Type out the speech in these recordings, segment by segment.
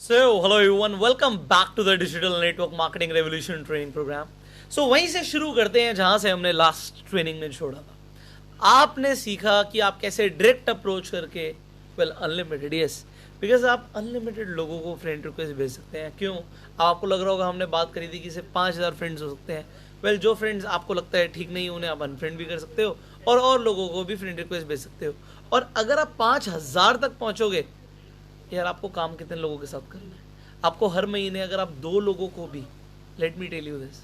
So, hello everyone, welcome back to the Digital Network Marketing Revolution Training Program. So, वहीं से शुरू करते हैं जहां से हमने लास्ट ट्रेनिंग में छोड़ा था। आपने सीखा कि आप कैसे डायरेक्ट अप्रोच करके अनलिमिटेड, यस, बिकॉज आप अनलिमिटेड लोगों को फ्रेंड रिक्वेस्ट भेज सकते हैं। क्यों? आपको लग रहा होगा हमने बात करी थी कि सिर्फ 5,000 फ्रेंड्स हो सकते हैं। जो फ्रेंड्स आपको लगता है ठीक नहीं, उन्हें आप अनफ्रेंड भी कर सकते हो और लोगों को भी फ्रेंड रिक्वेस्ट भेज सकते हो। और अगर आप 5,000 तक पहुंचोगे, यार आपको काम कितने लोगों के साथ करना है? आपको हर महीने अगर आप 2 लोगों को भी, let me tell you this,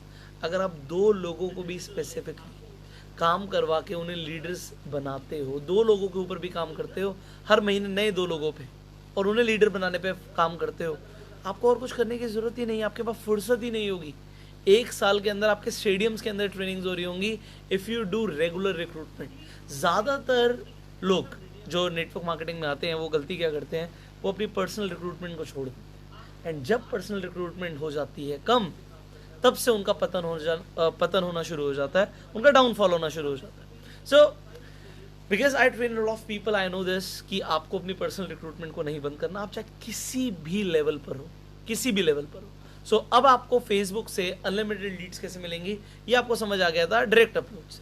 अगर आप 2 लोगों को भी स्पेसिफिकली काम करवा के उन्हें लीडर्स बनाते हो, 2 लोगों के ऊपर भी काम करते हो हर महीने, नए 2 लोगों पे, और उन्हें लीडर बनाने पे काम करते हो, आपको और कुछ करने की ज़रूरत ही नहीं है। आपके पास फुर्सत ही नहीं होगी। 1 साल के अंदर आपके स्टेडियम्स के अंदर ट्रेनिंग्स हो रही होंगी if you do regular recruitment. ज़्यादातर लोग जो नेटवर्क मार्केटिंग में आते हैं वो गलती क्या करते हैं, वो अपनी पर्सनल रिक्रूटमेंट को छोड़ देते हैं। एंड जब पर्सनल रिक्रूटमेंट हो जाती है कम, तब से उनका पतन होना शुरू हो जाता है, उनका डाउनफॉल होना शुरू हो जाता है। So because I train lot of people, I know this कि आपको अपनी पर्सनल रिक्रूटमेंट को नहीं बंद करना, आप चाहे किसी भी लेवल पर हो, किसी भी लेवल पर हो। सो अब आपको फेसबुक से अनलिमिटेड लीड्स कैसे मिलेंगी, ये आपको समझ आ गया था डायरेक्ट अप्रोच से।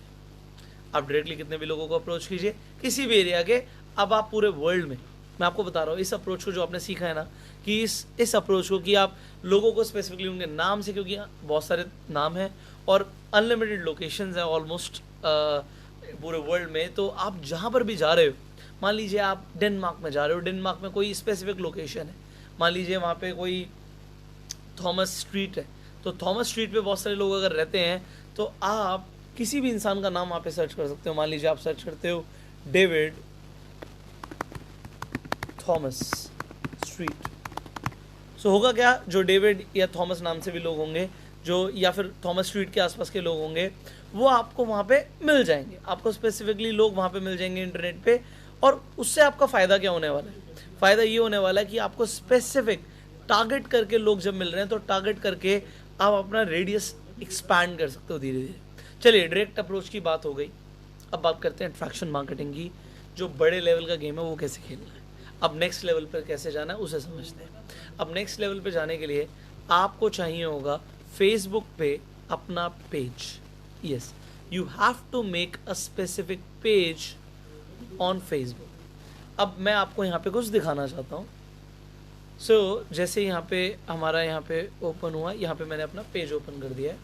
आप डायरेक्टली कितने भी लोगों को अप्रोच कीजिए, किसी भी एरिया के। अब आप पूरे वर्ल्ड में, मैं आपको बता रहा हूँ इस अप्रोच को जो आपने सीखा है ना, कि इस अप्रोच को कि आप लोगों को स्पेसिफिकली उनके नाम से, क्योंकि बहुत सारे नाम हैं और अनलिमिटेड लोकेशंस हैं ऑलमोस्ट पूरे वर्ल्ड में। तो आप जहाँ पर भी जा रहे हो, मान लीजिए आप डेनमार्क में जा रहे हो, डेनमार्क में कोई स्पेसिफिक लोकेशन है, मान लीजिए वहाँ पे कोई थॉमस स्ट्रीट है, तो थॉमस स्ट्रीट पे बहुत सारे लोग अगर रहते हैं तो आप किसी भी इंसान का नाम वहाँ पे सर्च कर सकते हो। मान लीजिए आप सर्च करते हो डेविड थॉमस स्ट्रीट, सो होगा क्या, जो डेविड या थॉमस नाम से भी लोग होंगे, जो या फिर थॉमस स्ट्रीट के आसपास के लोग होंगे, वो आपको वहाँ पे मिल जाएंगे। आपको स्पेसिफिकली लोग वहाँ पे मिल जाएंगे इंटरनेट पे। और उससे आपका फ़ायदा क्या होने वाला है? फ़ायदा ये होने वाला है कि आपको स्पेसिफिक टारगेट करके लोग जब मिल रहे हैं, तो टारगेट करके आप अपना रेडियस एक्सपैंड कर सकते हो धीरे धीरे। चलिए, डायरेक्ट अप्रोच की बात हो गई, अब बात करते हैं अट्रैक्शन मार्केटिंग की। जो बड़े लेवल का गेम है वो कैसे खेलना है, अब नेक्स्ट लेवल पर कैसे जाना है उसे समझते हैं। अब नेक्स्ट लेवल पे जाने के लिए आपको चाहिए होगा फेसबुक पे अपना page. Yes, you have to make a specific page on Facebook. अब मैं आपको यहाँ पे कुछ दिखाना चाहता हूँ। सो जैसे यहाँ पे हमारा यहाँ पे ओपन हुआ, यहाँ पे मैंने अपना पेज ओपन कर दिया है।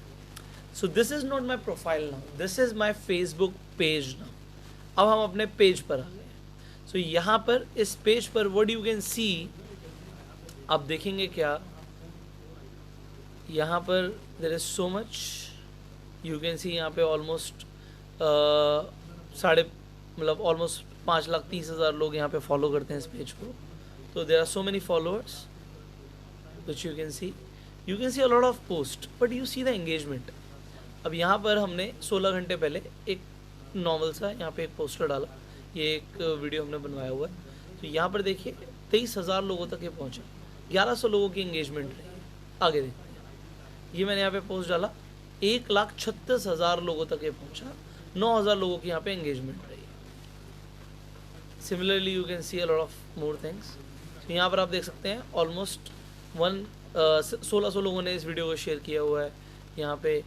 So this is not my profile now, this is my Facebook page now. अब हम अपने पेज पर आ गए। सो यहाँ पर इस पेज पर व्हाट यू कैन सी, आप देखेंगे क्या, यहाँ पर there is so much, you can see यहाँ पे ऑलमोस्ट ऑलमोस्ट 5,30,000 लोग यहाँ पे फॉलो करते हैं इस पेज को। तो there are so many followers which you can see a lot of post, but you see the engagement. अब यहाँ पर हमने 16 घंटे पहले एक नॉर्मल सा यहाँ पे एक पोस्टर डाला, ये एक वीडियो हमने बनवाया हुआ है। तो यहाँ पर देखिए 23,000 लोगों तक ये पहुँचा, 1,100 लोगों की एंगेजमेंट रही। आगे देखते हैं, ये मैंने यहाँ पे पोस्ट डाला, 1,36,000 लोगों तक ये पहुँचा, 9,000 लोगों की यहाँ पे एंगेजमेंट रही। Similarly you can see a lot of more things. तो यहाँ पर आप देख सकते हैं ऑलमोस्ट 1,600 लोगों ने इस वीडियो को शेयर किया हुआ है। यहाँ पे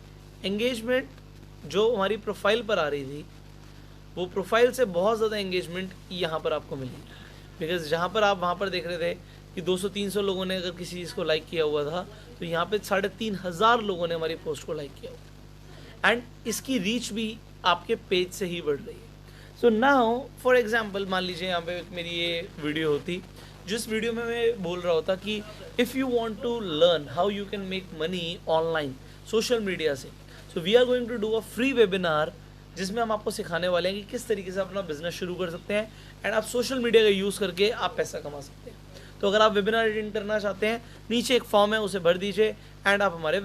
एंगेजमेंट जो हमारी प्रोफाइल पर आ रही थी, वो प्रोफाइल से बहुत ज़्यादा एंगेजमेंट यहाँ पर आपको मिली। बिकॉज जहाँ पर आप वहाँ पर देख रहे थे कि 200-300 लोगों ने अगर किसी चीज़ को लाइक किया हुआ था, तो यहाँ पे 3,500 लोगों ने हमारी पोस्ट को लाइक किया हुआ। एंड इसकी रीच भी आपके पेज से ही बढ़ रही है। सो नाउ फॉर एग्जाम्पल, मान लीजिए यहाँ पे मेरी ये वीडियो होती, जिस वीडियो में मैं बोल रहा होता कि if you want to learn how you can make money online social media से, so we are going to do a free webinar, जिसमें हम आपको सिखाने वाले हैं कि किस तरीके से अपना बिजनेस शुरू कर सकते हैं एंड आप सोशल मीडिया का यूज़ करके आप पैसा कमा सकते हैं। तो अगर आप वेबिनार अटेंड करना चाहते हैं, नीचे एक फॉर्म है, उसे भर दीजिए एंड आप हमारे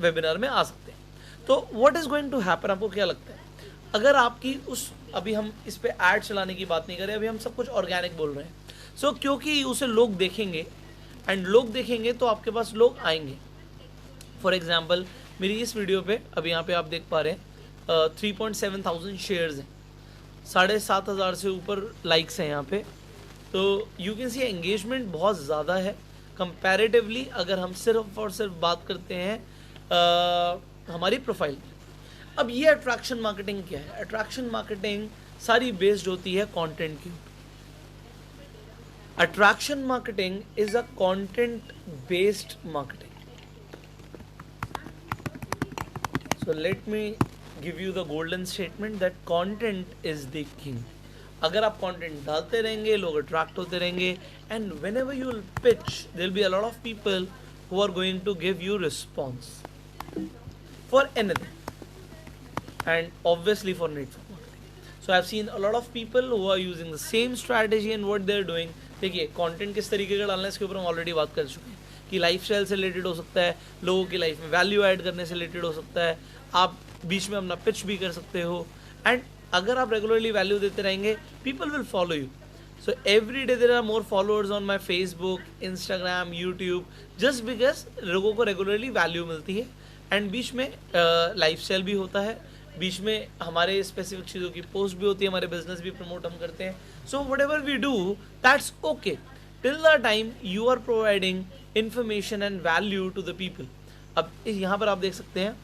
वेबिनार में आ सकते हैं। तो what is going to happen, आपको क्या लगता है, अगर आपकी अभी हम इस पर ऐड चलाने की बात नहीं कर रहे, अभी हम सब कुछ ऑर्गेनिक बोल रहे हैं। सो क्योंकि उसे लोग देखेंगे एंड लोग देखेंगे तो आपके पास लोग आएंगे। फॉर एग्जाम्पल, मेरी इस वीडियो पे अभी यहाँ पे आप देख पा रहे हैं 3.7 शेयर्स हैं, 7,500 से ऊपर लाइक्स हैं यहाँ पे। तो यू कैन सी एंगेजमेंट बहुत ज़्यादा है। कंपैरेटिवली अगर हम सिर्फ और सिर्फ बात करते हैं हमारी प्रोफाइल। अब ये अट्रैक्शन मार्केटिंग क्या है? अट्रैक्शन मार्केटिंग सारी बेस्ड होती है कंटेंट की। Attraction marketing is a content based marketing. So let me give you the golden statement that content is the king. अगर आप कंटेंट डालते रहेंगे, लोग अट्रैक्ट होते रहेंगे, and whenever you will pitch there will be a lot of people who are going to give you response for anything, and obviously for network marketing. So I've seen a lot of people who are using the same strategy and what they're doing. देखिए content किस तरीके का डालना है इसके ऊपर हम already बात कर चुके हैं कि लाइफस्टाइल से रिलेटेड हो सकता है, लोगों की लाइफ में वैल्यू ऐड करने से रिलेटेड हो सकता है, आप बीच में अपना पिच भी कर सकते हो, एंड अगर आप रेगुलरली वैल्यू देते रहेंगे people will follow you. So every day there are more followers on my Facebook, Instagram, YouTube, just because लोगों को रेगुलरली वैल्यू मिलती है, एंड बीच में लाइफस्टाइल भी होता है, बीच में हमारे स्पेसिफिक चीज़ों की पोस्ट भी होती है, हमारे बिजनेस भी प्रमोट हम करते हैं. So whatever we do that's okay till the time you are providing information and value to the people. अब यहाँ पर आप देख सकते हैं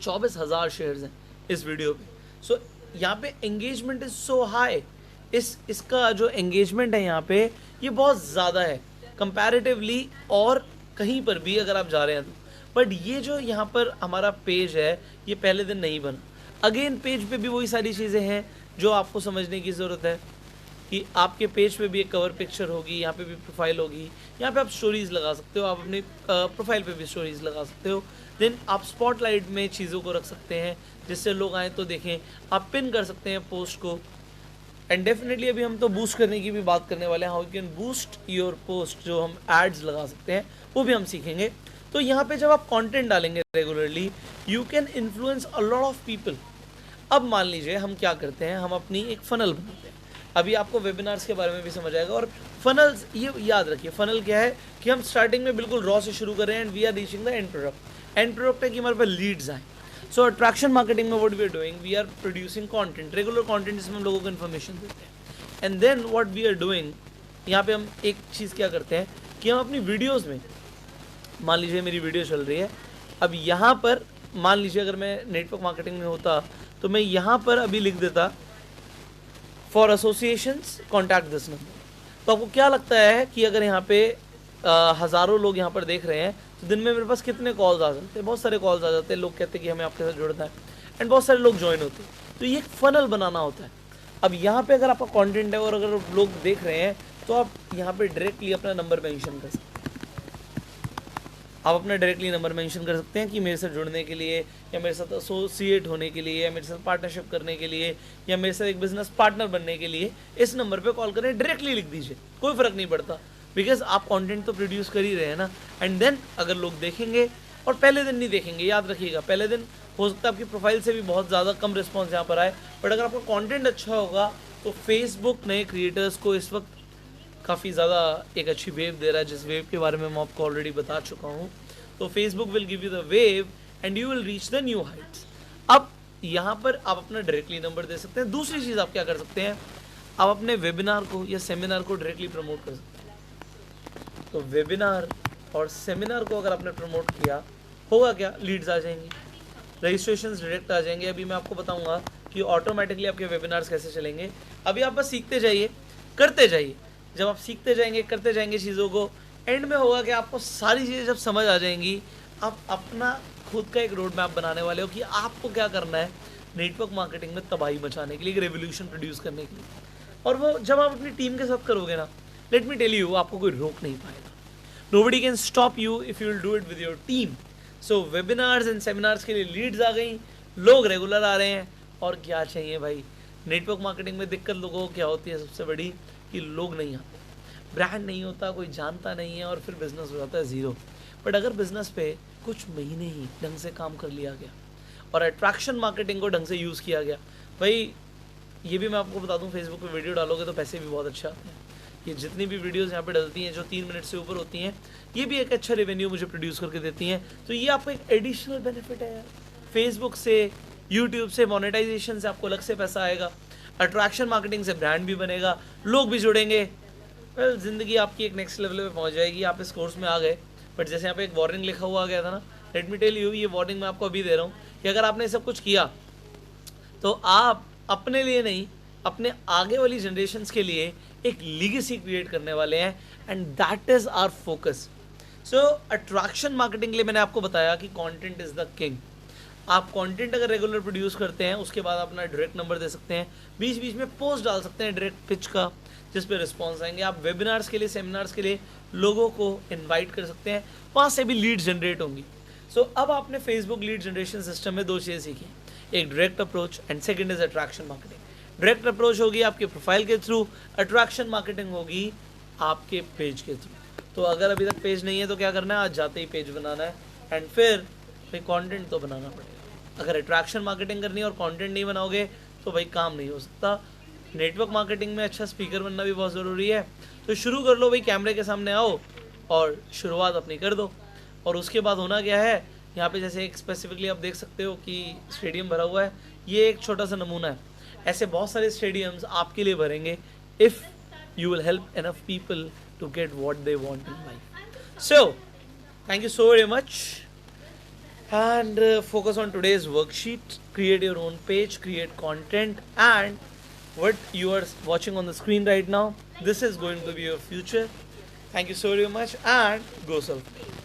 24,000 शेयर्स हैं इस वीडियो पे. सो यहाँ पे एंगेजमेंट इज सो हाई. इसका जो एंगेजमेंट है यहाँ पे ये बहुत ज़्यादा है कंपैरेटिवली और कहीं पर भी अगर आप जा रहे हैं तो. बट ये जो यहाँ पर हमारा पेज है ये पहले दिन नहीं बना. अगेन पेज पे भी वही सारी चीज़ें हैं जो आपको समझने की ज़रूरत है कि आपके पेज पे भी एक कवर पिक्चर होगी, यहाँ पे भी प्रोफाइल होगी, यहाँ पे आप स्टोरीज़ लगा सकते हो, आप अपनी प्रोफाइल पे भी स्टोरीज़ लगा सकते हो. देन आप स्पॉटलाइट में चीज़ों को रख सकते हैं जिससे लोग आएँ तो देखें. आप पिन कर सकते हैं पोस्ट को, एंड डेफिनेटली अभी हम तो बूस्ट करने की भी बात करने वाले हैं. How you can boost your post, जो हम एड्स लगा सकते हैं वो भी हम सीखेंगे. तो यहाँ पे जब आप कंटेंट डालेंगे regularly you can influence a lot of people. अब मान लीजिए हम क्या करते हैं, हम अपनी एक फनल बनाते हैं. अभी आपको वेबिनार्स के बारे में भी समझ आएगा. और फनल्स, ये याद रखिए, फनल क्या है कि हम स्टार्टिंग में बिल्कुल रॉ से शुरू कर रहे हैं and we are reaching the end product. End product है कि हमारे पास लीड्स आए. सो अट्रैक्शन मार्केटिंग में what we are doing, we are producing content, regular content जिसमें हम लोगों को इन्फॉर्मेशन देते हैं. And then what we are doing, यहाँ पे हम एक चीज़ क्या करते हैं कि हम अपनी वीडियोज़ में, मान लीजिए मेरी वीडियो चल रही है, अब यहाँ पर मान लीजिए अगर मैं नेटवर्क मार्केटिंग में होता तो मैं यहाँ पर अभी लिख देता for associations contact this number. तो आपको क्या लगता है कि अगर यहाँ पे हज़ारों लोग यहाँ पर देख रहे हैं तो दिन में मेरे पास कितने कॉल्स आ जाते हैं? बहुत सारे कॉल्स आ जाते हैं. लोग कहते हैं कि हमें आपके साथ जुड़ना है, एंड बहुत सारे लोग ज्वाइन होते हैं. तो ये एक फनल बनाना होता है. अब यहाँ पे अगर आपका कंटेंट है और अगर लोग देख रहे हैं तो आप यहाँ पे डायरेक्टली अपना नंबर मेंशन कर सकते हैं. आप अपना डायरेक्टली नंबर मेंशन कर सकते हैं कि मेरे साथ जुड़ने के लिए, या मेरे साथ एसोसिएट होने के लिए, या मेरे साथ पार्टनरशिप करने के लिए, या मेरे साथ एक बिजनेस पार्टनर बनने के लिए इस नंबर पे कॉल करें. डायरेक्टली लिख दीजिए, कोई फ़र्क नहीं पड़ता, बिकॉज आप कंटेंट तो प्रोड्यूस कर ही रहे हैं ना. एंड देन अगर लोग देखेंगे, और पहले दिन नहीं देखेंगे, याद रखिएगा, पहले दिन हो सकता है आपकी प्रोफाइल से भी बहुत ज़्यादा कम रिस्पॉन्स यहाँ पर आए, बट अगर आपका कंटेंट अच्छा होगा तो फेसबुक नए क्रिएटर्स को इस वक्त काफ़ी ज़्यादा एक अच्छी वेव दे रहा है, जिस वेव के बारे में मैं आपको ऑलरेडी बता चुका हूँ. तो Facebook will give you the wave and you will reach the new Heights. अब यहाँ पर आप अपना डायरेक्टली नंबर दे सकते हैं. दूसरी चीज़ आप क्या कर सकते हैं, आप अपने वेबिनार को या सेमिनार को डायरेक्टली प्रमोट कर सकते हैं. तो वेबिनार और सेमिनार को अगर आपने प्रमोट किया, होगा क्या, लीड्स आ जाएंगी, रजिस्ट्रेशंस डायरेक्ट आ जाएंगे. अभी मैं आपको बताऊंगा कि ऑटोमेटिकली आपके वेबिनार्स कैसे चलेंगे. अभी आप बस सीखते जाइए, करते जाइए. जब आप सीखते जाएंगे, करते जाएंगे चीज़ों को, एंड में होगा कि आपको सारी चीज़ें जब समझ आ जाएंगी, आप अपना खुद का एक रोड मैप बनाने वाले हो कि आपको क्या करना है नेटवर्क मार्केटिंग में तबाही मचाने के लिए, एक रेवोल्यूशन प्रोड्यूस करने के लिए. और वो जब आप अपनी टीम के साथ करोगे ना, लेट मी टेल यू, आपको कोई रोक नहीं पाएगा. Nobody can stop you if you will do it with your team. So webinars and seminars के लिए लीड्स आ गई, लोग रेगुलर आ रहे हैं, और क्या चाहिए भाई. नेटवर्क मार्केटिंग में दिक्कत लोगों को क्या होती है सबसे बड़ी, कि लोग नहीं आते, ब्रांड नहीं होता, कोई जानता नहीं है, और फिर बिजनेस हो जाता है ज़ीरो. बट अगर बिजनेस पे कुछ महीने ही ढंग से काम कर लिया गया और अट्रैक्शन मार्केटिंग को ढंग से यूज़ किया गया, भाई ये भी मैं आपको बता दूं, फेसबुक पे वीडियो डालोगे तो पैसे भी बहुत अच्छे आते हैं. ये जितनी भी वीडियोस यहाँ पे डलती हैं जो 3 मिनट से ऊपर होती हैं, ये भी एक अच्छा रेवेन्यू मुझे प्रोड्यूस करके देती हैं. तो ये आपको एक एडिशनल बेनिफिट है यार. फेसबुक से, यूट्यूब से, मोनेटाइजेशन से आपको अलग से पैसा आएगा. अट्रैक्शन मार्केटिंग से ब्रांड भी बनेगा, लोग भी जुड़ेंगे, वेल ज़िंदगी आपकी एक नेक्स्ट लेवल पे पहुंच जाएगी। आप इस कोर्स में आ गए, बट जैसे यहाँ पे एक वार्निंग लिखा हुआ गया था ना, लेट मी टेल यू, ये वार्निंग मैं आपको अभी दे रहा हूँ कि अगर आपने सब कुछ किया तो आप अपने लिए नहीं, अपने आगे वाली जनरेशन्स के लिए एक लीगेसी क्रिएट करने वाले हैं, and that is our focus. So attraction marketing के लिए मैंने आपको बताया कि कंटेंट इज़ द किंग। आप कंटेंट अगर रेगुलर प्रोड्यूस करते हैं, उसके बाद अपना डायरेक्ट नंबर दे सकते हैं, बीच बीच में पोस्ट डाल सकते हैं डायरेक्ट पिच का, जिस पे रिस्पॉन्स आएंगे। आप वेबिनार्स के लिए, सेमिनार्स के लिए लोगों को इनवाइट कर सकते हैं, वहाँ से भी लीड जनरेट होंगी। सो अब आपने फेसबुक लीड जनरेशन सिस्टम में दो चीज़ें सीखी, एक direct approach and second is attraction marketing. Direct approach होगी आपके प्रोफाइल के थ्रू, अट्रैक्शन मार्केटिंग होगी आपके पेज के थ्रू। तो अगर अभी तक पेज नहीं है तो क्या करना है, आज जाते ही पेज बनाना है, एंड फिर भाई कंटेंट तो बनाना पड़ेगा। अगर अट्रैक्शन मार्केटिंग करनी है और कंटेंट नहीं बनाओगे तो भाई काम नहीं हो सकता। नेटवर्क मार्केटिंग में अच्छा स्पीकर बनना भी बहुत ज़रूरी है। तो शुरू कर लो भाई, कैमरे के सामने आओ और शुरुआत अपनी कर दो। और उसके बाद होना क्या है, यहाँ पे जैसे एक स्पेसिफिकली आप देख सकते हो कि स्टेडियम भरा हुआ है, ये एक छोटा सा नमूना है। ऐसे बहुत सारे स्टेडियम्स आपके लिए भरेंगे if you will help enough people to get what they want in life. So, thank you so very much, and focus on today's worksheet. Create your own page, create content, and what you are watching on the screen right now, this is going to be your future. Thank you so very much, and go self-made.